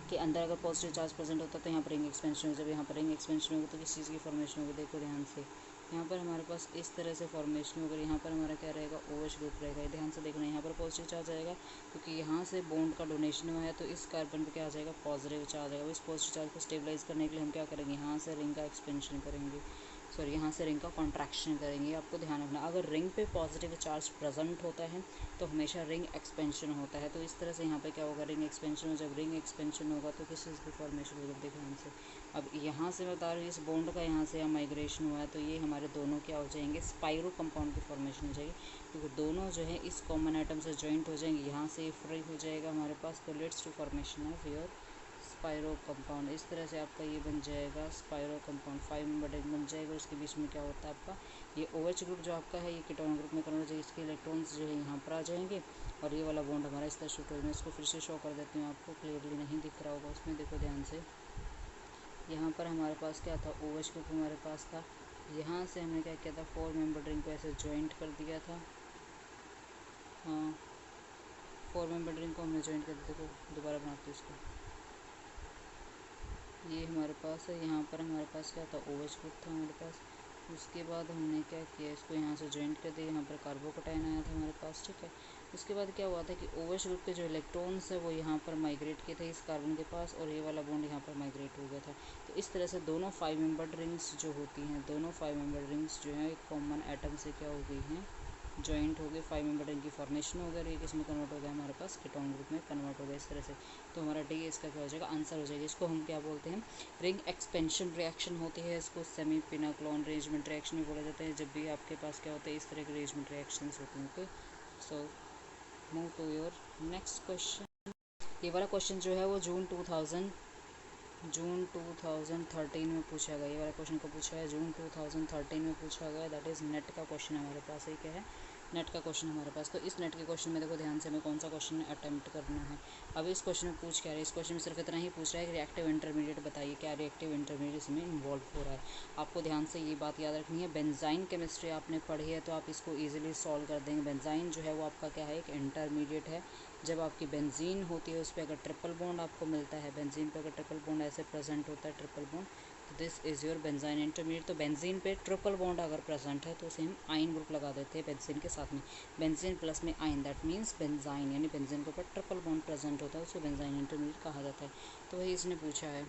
के अंदर अगर पॉजिटिव चार्ज प्रेजेंट होता है तो यहाँ पर रिंग एक्सपेंशन होगी, जब यहाँ पर रिंग एक्सपेंशन होगी तो किस चीज़ की फॉर्मेशन होगी, देखो ध्यान से, यहाँ पर हमारे पास इस तरह से फॉर्मेशन होगा। यहाँ पर हमारा क्या रहेगा, OH ग्रुप रहेगा। ध्यान से देखना, यहाँ पर पॉजिटिव चार्ज आएगा क्योंकि यहाँ से बॉन्ड का डोनेशन हुआ है, तो इस कार्बन पर क्या आ जाएगा, पॉजिटिव चार्ज आएगा। इस पॉजिटिव चार्ज को स्टेबलाइज करने के लिए हम क्या करेंगे, यहाँ से रिंग का एक्सपेंशन करेंगे, सॉरी यहाँ से रिंग का कॉन्ट्रैक्शन करेंगे। आपको ध्यान रखना, अगर रिंग पे पॉजिटिव चार्ज प्रेजेंट होता है तो हमेशा रिंग एक्सपेंशन होता है। तो इस तरह से यहाँ पे क्या होगा, रिंग एक्सपेंशन हो। जब रिंग एक्सपेंशन होगा तो किस चीज़ की फॉर्मेशन होगी, देखो ध्यान से। अब यहाँ से बता रही हूँ, इस बॉन्ड का यहाँ से यहाँ माइग्रेशन हुआ है तो ये हमारे दोनों क्या हो जाएंगे, स्पाइरो कंपाउंड की फॉर्मेशन हो जाएगी, क्योंकि दोनों जो है इस कॉमन आइटम से जॉइंट हो जाएंगे। यहाँ से फ्री हो जाएगा हमारे पास, तो let's to formation of your spiro compound. इस तरह से आपका ये बन जाएगा स्पाइरो कंपाउंड, 5 मेंबर रिंग बन जाएगा। उसके बीच में क्या होता है आपका, ये OH ग्रुप जो आपका है ये कीटोन ग्रुप में कन्वर्ट हो जाएगा, इसके इलेक्ट्रॉन्स जो है यहाँ पर आ जाएंगे और ये वाला बॉन्ड हमारा इस तरह शूट हो जाएगा। मैं इसको फिर से शो कर देती हूँ, आपको क्लियरली नहीं दिख रहा होगा उसमें, देखो ध्यान से। यहाँ पर हमारे पास क्या था, OH ग्रुप हमारे पास था। यहाँ से हमने क्या किया था, 4 मेंबर रिंग को ऐसे ज्वाइंट कर दिया था। हाँ, 4 मेंबर रिंग को हमने ज्वाइंट कर दिया। देखो दोबारा बनाते हैं इसको, ये हमारे पास है। यहाँ पर हमारे पास क्या था, OH ग्रुप था हमारे पास। उसके बाद हमने क्या किया, इसको यहाँ से ज्वाइंट कर दिया। यहाँ पर कार्बोकेटाइन आया था हमारे पास, ठीक है। उसके बाद क्या हुआ था कि OH ग्रुप के जो इलेक्ट्रॉन्स है वो यहाँ पर माइग्रेट किए थे इस कार्बन के पास, और ये वाला बॉन्ड यहाँ पर माइग्रेट हो गया था। तो इस तरह से दोनों 5 मेंबर्ड रिंग्स जो होती हैं, दोनों 5 मेंबर्ड रिंग्स जो हैं एक कॉमन एटम से क्या हो गई हैं, जॉइंट हो गए। 5 मेंबर रिंग की फॉर्मेशन हो गया और ये किस में कन्वर्ट हो गया, हमारे पास कीटोन ग्रुप में कन्वर्ट हो गया इस तरह से। तो हमारा डी इसका क्या हो जाएगा, आंसर हो जाएगा। इसको हम क्या बोलते हैं, रिंग एक्सपेंशन रिएक्शन होती है। इसको सेमी पिनाक्लोन अरेंजमेंट रिएक्शन भी बोला जाता है, जब भी आपके पास क्या होता है, इस तरह के अरेंजमेंट रिएक्शंस होते हैं। Okay, so move to your next question. ये वाला क्वेश्चन जो है वो जून 2013 में पूछा गया। ये वाला क्वेश्चन को पूछा है जून 2013 में पूछा गया। दैट इज़ नेट का क्वेश्चन हमारे पास है, क्या है, नेट का क्वेश्चन हमारे पास। तो इस नेट के क्वेश्चन में देखो ध्यान से, हमें कौन सा क्वेश्चन अटेम्प्ट करना है। अब इस क्वेश्चन में पूछ क्या रहा है, इस क्वेश्चन में सिर्फ इतना ही पूछ रहा है कि रिएक्टिव इंटरमीडिएट बताइए, क्या रिएक्टिव इंटरमीडिएट इसमें इन्वॉल्व हो रहा है। आपको ध्यान से ये बात याद रखनी है, बेंजाइन केमिस्ट्री आपने पढ़ी है तो आप इसको ईजिली सॉल्व कर देंगे। बेंजाइन जो है वो आपका क्या है, एक इंटरमीडिएट है। जब आपकी बेंजीन होती है उस पर अगर ट्रिपल बॉन्ड आपको मिलता है, बेंजीन पर अगर ट्रिपल बॉन्ड ऐसे प्रेजेंट होता है, ट्रिपल बॉन्ड, तो this is your benzene intermediate. तो बेंजीन पे ट्रिपल बॉन्ड अगर प्रेजेंट है तो उसे हम आइन ग्रुप लगा देते हैं बेंजीन के साथ में। बेंजीन प्लस में आइन, दैट मीन्स बेंजाइन, यानी बेंजीन के ऊपर ट्रिपल बॉन्ड प्रेजेंट होता है, उसको बेंजाइन इंटरमीडिएट कहा जाता है। तो वही इसने पूछा है,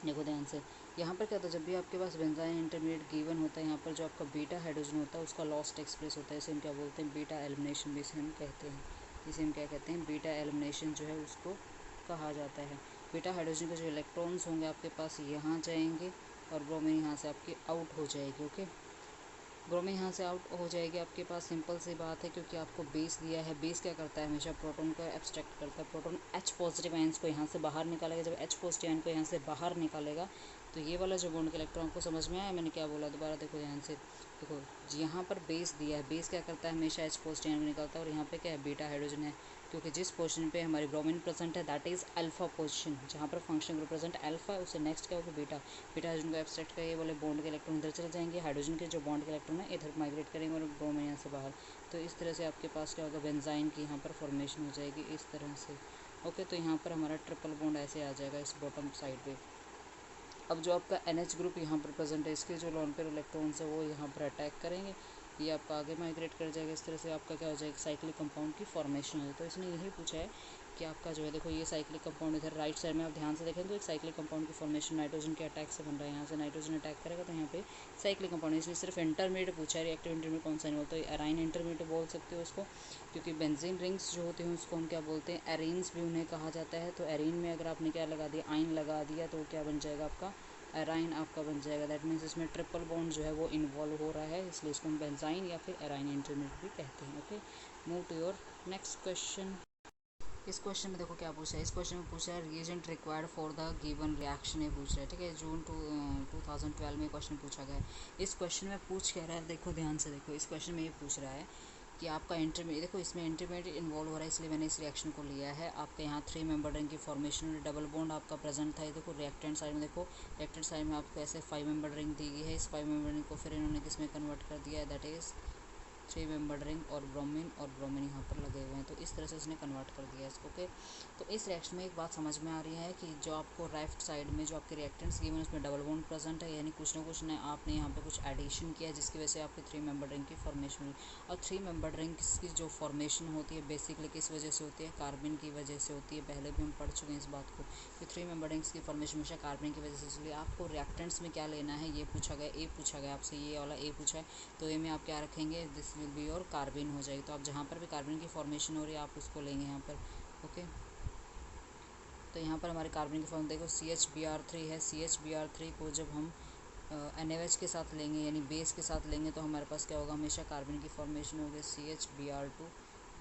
देखो ध्यान से। यहाँ पर क्या होता है, जब भी आपके पास बेंजाइन इंटरमीडिएट गिवन होता है, यहाँ पर जो आपका बीटा हाइड्रोजन होता है उसका लॉस्ट एक्सप्रेस होता है, इसे हम क्या बोलते हैं, बीटा एलिमिनेशन भी इसे हम कहते हैं। इसे हम क्या कहते हैं, बीटा एलिमिनेशन जो है उसको कहा जाता है। बीटा हाइड्रोजन के जो इलेक्ट्रॉन्स होंगे आपके पास यहाँ जाएंगे और ब्रोमीन यहाँ से आपकी आउट हो जाएगी। ओके, ब्रोमीन यहाँ से आउट हो जाएगी आपके पास, सिंपल सी बात है, क्योंकि आपको बेस दिया है। बेस क्या करता है, हमेशा प्रोटॉन को एब्स्ट्रैक्ट करता है। प्रोटॉन H पॉजिटिव आयंस को यहाँ से बाहर निकालेगा। जब H पॉजिटिव आयन को यहाँ से बाहर निकालेगा तो ये वाला जो बॉन्ड के इलेक्ट्रॉन को समझ में आया मैंने क्या बोला, दोबारा देखो ध्यान से। देखो यहाँ पर बेस दिया है, बेस क्या करता है, हमेशा H पॉजिटिव आयन को निकालता है, और यहाँ पे क्या है, बीटा हाइड्रोजन है, क्योंकि जिस पोजीशन पे हमारी ब्रोमीन प्रेजेंट है दैट इज़ अल्फा पोजीशन। जहाँ पर फंक्शन ग्रुप प्रेजेंट अल्फा है उससे नेक्स्ट क्या होगा, बीटा। बीटा हाइड्रोजन को एब्स्ट्रैक्ट करिए, वाले बॉन्ड के इलेक्ट्रॉन इधर चले जाएंगे, हाइड्रोजन के जो बॉन्ड के इलेक्ट्रॉन है इधर माइग्रेट करेंगे और ब्रोमीन यहाँ से बाहर। तो इस तरह से आपके पास क्या होगा, बेंजाइन की यहाँ पर फॉर्मेशन हो जाएगी इस तरह से। ओके, तो यहाँ पर हमारा ट्रिपल बॉन्ड ऐसे आ जाएगा इस बॉटम साइड पे। अब जो आपका NH ग्रुप यहाँ पर प्रेजेंट है, इसके जो लोन पेयर इलेक्ट्रॉन्स है वो यहाँ पर अटैक करेंगे, ये आपका आगे माइग्रेट कर जाएगा। इस तरह से आपका क्या हो जाएगा, साइक्लिक कंपाउंड की फॉर्मेशन है। तो इसने यही पूछा है कि आपका जो है, देखो ये साइक्लिक कंपाउंड इधर राइट साइड में आप ध्यान से देखें तो एक साइक्लिक कंपाउंड की फॉर्मेशन नाइट्रोजन के अटैक से बन रहा है। यहाँ से नाइट्रोजन अटैक करेगा तो यहाँ पे साइक्लिक कंपाउंड, इसलिए सिर्फ इंटरमीडिएट पूछा है, रिएक्टिव इंटरमीडिएट कौन सा इन्वॉल्व, तो एराइन इंटरमीडिएट बोल सकते हो उसको, क्योंकि बेंजीन रिंग्स जो होते हैं उसको हम क्या बोलते हैं, एरीन्स भी उन्हें कहा जाता है। तो एरीन में अगर आपने क्या लगा दिया, आइन लगा दिया, तो क्या बन जाएगा आपका, एराइन आपका बन जाएगा। दैट मीन्स इसमें ट्रिपल बॉन्ड जो है वो इन्वॉल्व हो रहा है, इसलिए इसको हम बेंजाइन या फिर एराइन इंटरमीडिएट भी कहते हैं। Okay, move to your next question. इस क्वेश्चन में देखो क्या पूछा है, इस क्वेश्चन में पूछा है reagent required for the given reaction, ये पूछ रहा है, ठीक है। जून 2012 में क्वेश्चन पूछा गया है। इस क्वेश्चन में पूछ कह रहा है, देखो ध्यान से देखो, इस क्वेश्चन में ये पूछ रहा है कि आपका इंटरमीडिएट, देखो इसमें इंटरमीडिएट इन्वॉल्व हो रहा है इसलिए मैंने इस रिएक्शन को लिया है। आपका यहाँ 3 मेंबर रिंग की फॉर्मेशन, डबल बॉन्ड आपका प्रेजेंट था। ये देखो रिएक्टेंट साइड में, देखो रिएक्टेंट साइड में आपको ऐसे 5 मेंबर रिंग दी गई है। इस 5 मेंबर रिंग को फिर इन्होंने किस में कन्वर्ट कर दिया है, दैट इज़ 3 मेंबर रिंग और ब्रोमीन यहाँ पर लगे हुए हैं। तो इस तरह से उसने कन्वर्ट कर दिया है इसको। ओके, तो इस रिएक्शन में एक बात समझ में आ रही है कि जो आपको राइट साइड में जो आपके रिएक्टेंट्स गिवन है उसमें डबल बॉन्ड प्रेजेंट है, यानी कुछ ना कुछ ने आपने यहाँ पे कुछ एडिशन किया है जिसकी वजह से आपकी 3 मेंबर रिंग की फॉर्मेशन हुई। और 3 मेंबर रिंग की जो फॉर्मेशन होती है बेसिकली किस वजह से होती है, कार्बन की वजह से होती है। पहले भी हम पढ़ चुके हैं इस बात को कि 3 मेंबर रिंग्स की फॉर्मेशन हमेशा कार्बन की वजह से। इसलिए आपको रिएक्टेंट्स में क्या लेना है ये पूछा गया, ए पूछा गया आपसे, ये वाला ए पूछा है, तो ए में आप क्या रखेंगे, this will be your carbon हो जाएगी। तो आप जहाँ पर भी कार्बन की फॉर्मेशन हो रही है आप उसको लेंगे यहाँ पर। ओके, तो यहाँ पर हमारे कार्बन की फॉर्म देखो CHBr3 है। CHBr3 को जब हम NaOH के साथ लेंगे यानी बेस के साथ लेंगे तो हमारे पास क्या होगा, हमेशा कार्बन की फॉर्मेशन होगी CHBr2,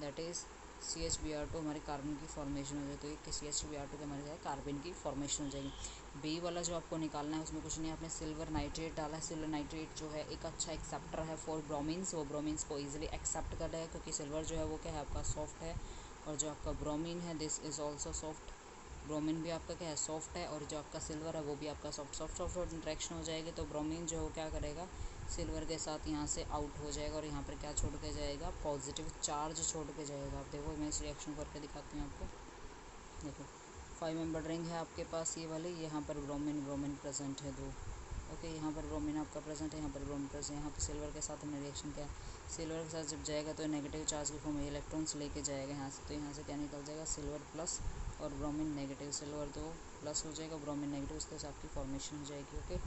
दैट इज़ CHBr2 हमारे कार्बन की फॉर्मेशन हो जाए। तो ये CHBr2 के हमारे क्या कार्बन की फॉर्मेशन हो जाएगी। बी वाला जो आपको निकालना है उसमें कुछ नहीं, आपने सिल्वर नाइट्रेट डाला है। सिल्वर नाइट्रेट जो है एक अच्छा एक्सेप्टर है फॉर ब्रोमीन्स, वो ब्रोमीन्स को ईजिली एक्सेप्ट कर रहा है क्योंकि सिल्वर जो है वो क्या है आपका सॉफ्ट है, और जो आपका ब्रोमीन है this is also soft. Bromine भी आपका क्या है सॉफ्ट है, और जो आपका सिल्वर है वो भी आपका सॉफ्ट इंट्रैक्शन हो जाएगी। तो ब्रोमीन जो है क्या करेगा, सिल्वर के साथ यहाँ से आउट हो जाएगा और यहाँ पर क्या छोड़ के जाएगा, पॉजिटिव चार्ज छोड़ के जाएगा। आप देखो मैं इस रिएक्शन करके दिखाती हूँ आपको। देखो 5 मेंबर रिंग है आपके पास ये वाली, यहाँ पर ब्रोमीन प्रेजेंट है 2। ओके, यहाँ पर ब्रोमीन आपका प्रेजेंट है, यहाँ पर ब्रोमीन प्रेजेंट, यहाँ पर सिल्वर के साथ हमने रिएक्शन किया। सिल्वर के साथ जब जाएगा तो नेगेटिव चार्ज की फॉर्म में इलेक्ट्रॉन्स लेके जाएगा यहाँ से। तो यहाँ से क्या निकल जाएगा, सिल्वर प्लस और ब्रोमीन नेगेटिव। सिल्वर तो प्लस हो जाएगा, ब्रोमीन नेगेटिव, उसके साथ आपकी फॉर्मेशन हो जाएगी। ओके,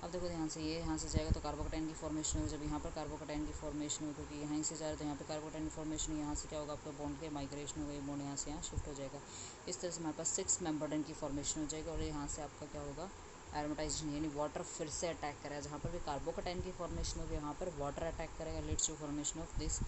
अब देखो ध्यान से, ये यहाँ से जाएगा तो कार्बोकेटाइन की फॉर्मेशन होगी। जब यहाँ पर कार्बोकेटाइन की फॉर्मेशन हो, क्योंकि यहाँ से जा रहा है तो यहाँ पर कार्बोकेटाइन की फॉर्मेशन, यहाँ से क्या होगा आपका बॉन्ड के माइग्रेशन होगा, ये बॉन्ड यहाँ से यहाँ शिफ्ट हो जाएगा। इस तरह से हमारे पास 6 मेंबर रिंग की फॉर्मेशन हो जाएगी। और यहाँ से आपका क्या होगा, एरोमेटाइजेशन यानी वाटर फिर से अटैक करेगा। जहाँ पर भी कार्बोकेटाइन की फॉर्मेशन होगी वहाँ पर वाटर अटैक करेगा, leads to formation of this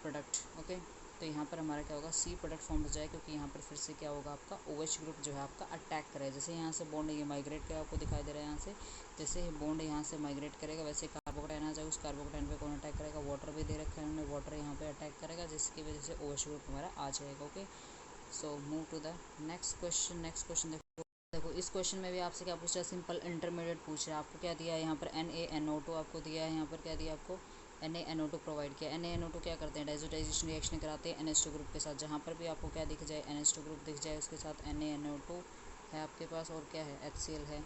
product. Okay, तो यहाँ पर हमारा क्या होगा, C प्रोडक्ट फॉर्म हो जाएगा क्योंकि यहाँ पर फिर से क्या होगा आपका OH ग्रुप जो है आपका अटैक करेगा। जैसे यहाँ से बॉन्ड ये माइग्रेट किया आपको दिखाई दे रहा है, यहाँ से जैसे ही बॉन्ड यहाँ से माइग्रेट करेगा वैसे कार्बोकेटाइन आ जाएगा, उस कार्बोकेटाइन पे कौन अटैक करेगा, वाटर भी दे रखा है उन्होंने, वाटर यहाँ पे अटैक करेगा जिसकी वजह से OH ग्रुप हमारा आ जाएगा। Okay, so move to the next question. Next question देखो इस क्वेश्चन में भी आपसे क्या पूछ रहा है, सिंपल इंटरमीडिएट पूछ रहा है। आपको क्या दिया है यहाँ पर, NaNO2 आपको दिया है। यहाँ पर क्या दिया आपको, NaNO2 प्रोवाइड किया। NaNO2 क्या करते हैं, डाइजोटाइजेशन रिएक्शन कराते हैं NH2 ग्रुप के साथ। जहाँ पर भी आपको क्या दिख जाए, NH2 ग्रुप दिख जाए उसके साथ NaNO2 है आपके पास, और क्या है HCl है।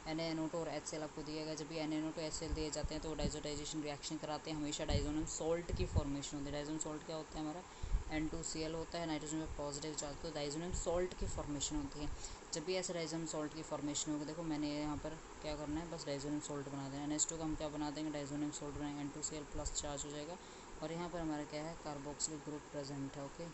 NaNO2 और HCl आपको दिया गया। जब भी NaNO2 HCl दिए जाते हैं तो डाइजोटाइजेशन रिएक्शन कराते हैं, हमेशा डाइजोनियम सॉल्ट की फॉर्मेशन होती है। डाइजोनियम सॉल्ट क्या होता है हमारा, N2Cl होता है, नाइट्रोजन में पॉजिटिव चार्ज, तो डाइजोनियम सॉल्ट की फॉर्मेशन होती है। जब भी ऐसे डाइजोनियम सॉल्ट की फॉर्मेशन होगी, देखो मैंने यहाँ पर क्या करना है, बस डाइजोनियम सॉल्ट बना देना। NH2 का हम क्या बना देंगे, डाइजोनियम सॉल्ट बनाएंगे, N2Cl प्लस चार्ज हो जाएगा, और यहाँ पर हमारा क्या है, कार्बोक्सिलिक ग्रुप प्रेजेंट है। Okay,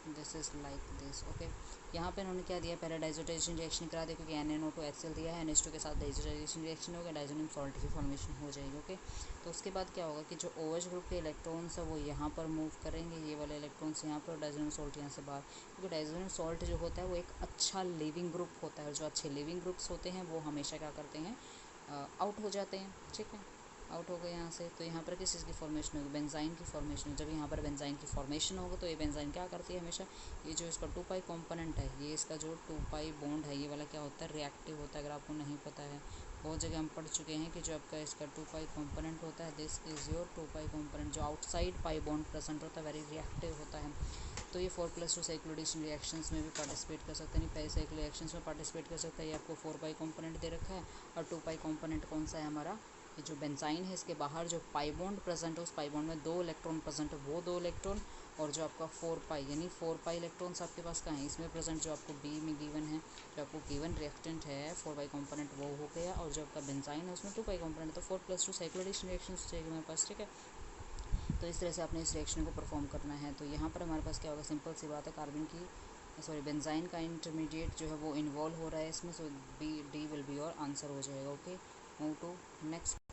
this is like this. Okay, यहाँ पे इन्होंने क्या दिया, पहले डाइजोटाइजेशन रिएक्शन करा दिया क्योंकि NaNO2 HCl दिया है, NH2 के साथ डाइजोटाइजेशन रिएक्शन होगा, डाइजोनियम सॉल्ट की फॉर्मेशन हो जाएगी। ओके, तो उसके बाद क्या होगा कि जो OH ग्रुप के इलेक्ट्रॉन्स है वो यहाँ पर मूव करेंगे, ये वाले इलेक्ट्रॉन्स यहाँ पर, डाइजोनियम सॉल्ट यहाँ से बाहर, क्योंकि डाइजोनियम सॉल्ट जो होता है वो एक अच्छा लिविंग ग्रुप होता है, और जो अच्छे लिविंग ग्रुप्स होते हैं वो हमेशा क्या करते हैं, आउट हो जाते हैं। ठीक है, आउट हो गए यहाँ से, तो यहाँ पर किस चीज़ की फॉर्मेशन होगी, बेंजाइन की फॉर्मेशन। जब यहाँ पर बेंजाइन की फॉर्मेशन होगा तो ये बेंजाइन क्या करती है हमेशा, ये जो इसका 2 पाई कॉम्पोनेंट है, ये इसका जो 2 पाई बॉन्ड है ये वाला क्या होता है, रिएक्टिव होता है। अगर आपको नहीं पता है, बहुत जगह हम पढ़ चुके हैं कि जो आपका इसका 2 पाई कॉम्पोनेंट होता है, this is your 2 pi component. जो आउटसाइड पाई बॉन्ड प्रेजेंट होता है वेरी रिएक्टिव होता है। तो ये 4+2 साइक्लोडेशन रिएक्शंस में भी पार्टिसिपेट कर सकते हैं, नहीं पहले साइक्लो रिएक्शंस में पार्टिसिपेट कर सकता है। ये आपको 4 पाई कॉम्पोनेंट दे रखा है, और 2 पाई कॉम्पोनेंट कौन सा है हमारा, ये जो बेंजाइन है इसके बाहर जो पाई बॉन्ड प्रेजेंट है उस पाई बॉन्ड में 2 इलेक्ट्रॉन प्रेजेंट है, वो 2 इलेक्ट्रॉन, और जो आपका 4 पाई यानी 4 पाई इलेक्ट्रॉन्स आपके पास कहाँ है, इसमें प्रेजेंट जो आपको बी में गिवन है, जो आपको गिवन रिएक्टेंट है 4 पाई कॉम्पोनेंट वो हो गया, और जो आपका बेंजाइन है उसमें 2 पाई कॉम्पोनेंट, तो 4+2 साइक्लोडेशन रिएक्शन चाहिए मेरे पास। ठीक है, तो इस तरह से आपने इस रिएक्शन को परफॉर्म करना है। तो यहाँ पर हमारे पास क्या होगा, सिंपल सी बात है, कार्बन की सॉरी बेंजाइन का इंटरमीडिएट जो है वो इन्वॉल्व हो रहा है इसमें, सो डी विल बी और आंसर हो जाएगा। Okay, move to next.